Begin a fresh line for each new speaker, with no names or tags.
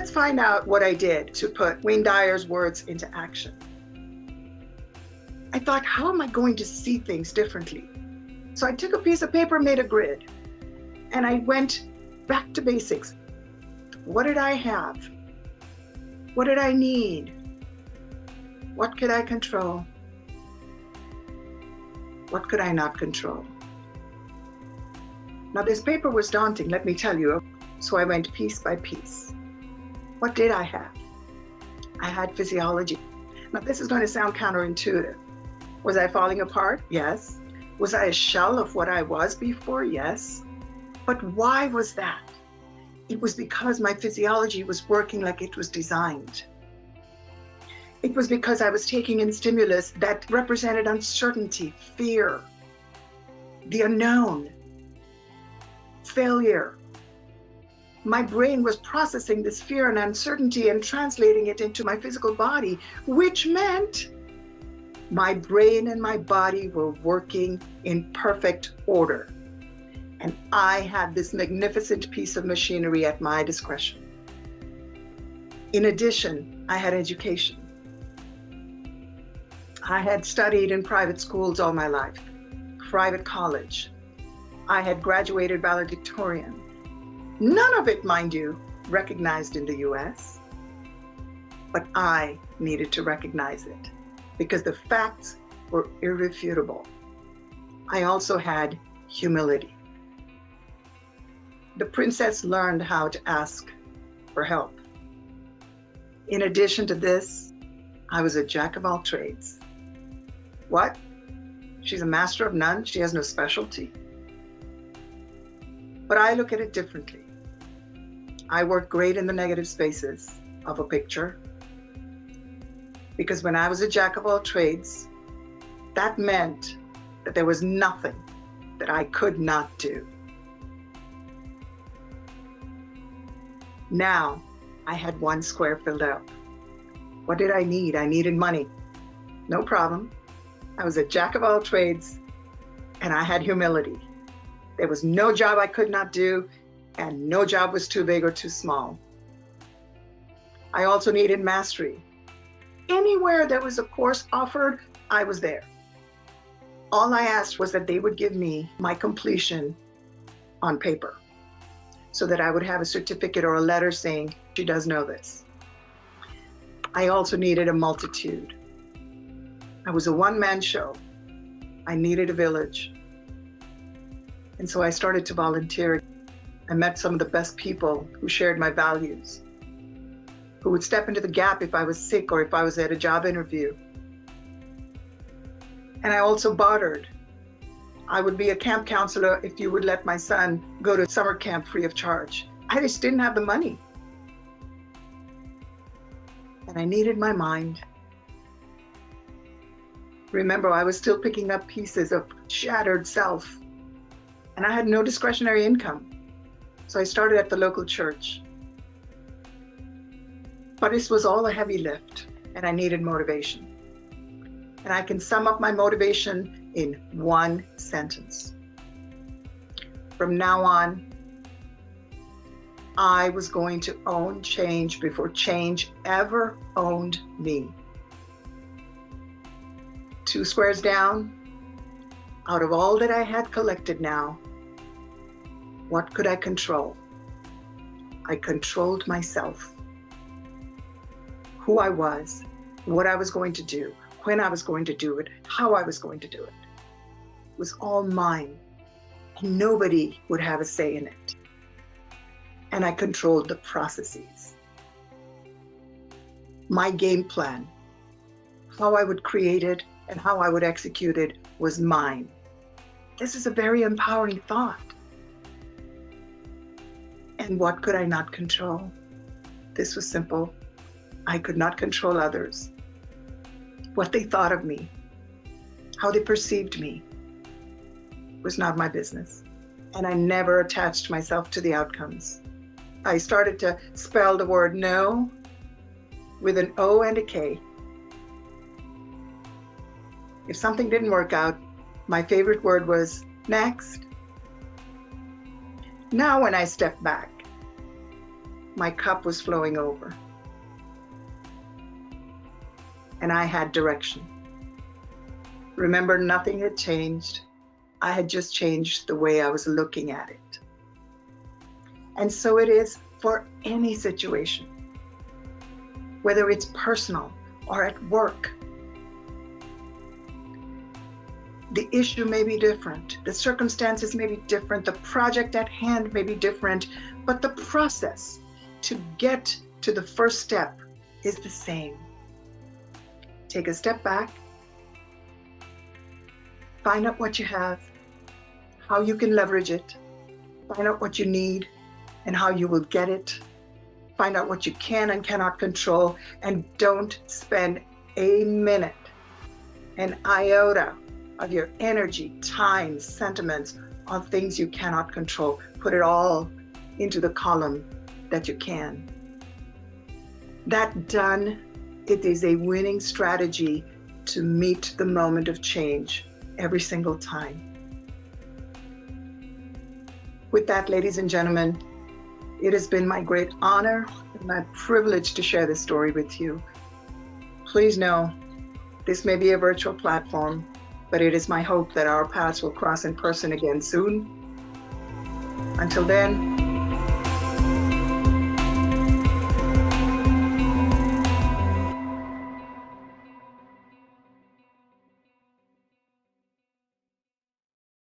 let's find out what I did to put Wayne Dyer's words into action. I thought, how am I going to see things differently? So I took a piece of paper, made a grid, and I went back to basics. What did I have? What did I need? What could I control? What could I not control? Now, this paper was daunting, let me tell you. So I went piece by piece. What did I have? I had physiology. Now, this is going to sound counterintuitive. Was I falling apart? Yes. Was I a shell of what I was before? Yes. But why was that? It was because my physiology was working like it was designed. It was because I was taking in stimulus that represented uncertainty, fear, the unknown, failure. My brain was processing this fear and uncertainty and translating it into my physical body, which meant my brain and my body were working in perfect order. And I had this magnificent piece of machinery at my discretion. In addition, I had education. I had studied in private schools all my life, private college. I had graduated valedictorian. None of it, mind you, recognized in the US. But I needed to recognize it because the facts were irrefutable. I also had humility. The princess learned how to ask for help. In addition to this, I was a jack of all trades. What? She's a master of none? She has no specialty? But I look at it differently. I work great in the negative spaces of a picture because when I was a jack of all trades, that meant that there was nothing that I could not do. Now, I had one square filled out. What did I need? I needed money. No problem. I was a jack of all trades, and I had humility. There was no job I could not do, and no job was too big or too small. I also needed mastery. Anywhere there was a course offered, I was there. All I asked was that they would give me my completion on paper so that I would have a certificate or a letter saying, she does know this. I also needed a multitude. I was a one-man show. I needed a village. And so I started to volunteer. I met some of the best people who shared my values, who would step into the gap if I was sick or if I was at a job interview. And I also bartered. I would be a camp counselor if you would let my son go to summer camp free of charge. I just didn't have the money. And I needed my mind. Remember, I was still picking up pieces of shattered self, and I had no discretionary income. So I started at the local church. But this was all a heavy lift, and I needed motivation. And I can sum up my motivation in one sentence. From now on, I was going to own change before change ever owned me. 2 squares down, out of all that I had collected now, what could I control? I controlled myself. Who I was, what I was going to do, when I was going to do it, how I was going to do it. It was all mine, and nobody would have a say in it. And I controlled the processes. My game plan, how I would create it and how I would execute it was mine. This is a very empowering thought. And what could I not control? This was simple. I could not control others. What they thought of me, how they perceived me, was not my business. And I never attached myself to the outcomes. I started to spell the word no with an O and a K. If something didn't work out, my favorite word was next. Now when I step back, my cup was flowing over. And I had direction. Remember, nothing had changed. I had just changed the way I was looking at it. And so it is for any situation, whether it's personal or at work. The issue may be different, the circumstances may be different, the project at hand may be different, but the process to get to the first step is the same. Take a step back, find out what you have, how you can leverage it, find out what you need and how you will get it, find out what you can and cannot control, and don't spend a minute, an iota of your energy, time, sentiments on things you cannot control. Put it all into the column that you can. That done, it is a winning strategy to meet the moment of change every single time. With that, ladies and gentlemen, it has been my great honor and my privilege to share this story with you. Please know, this may be a virtual platform, but it is my hope that our paths will cross in person again soon. Until then,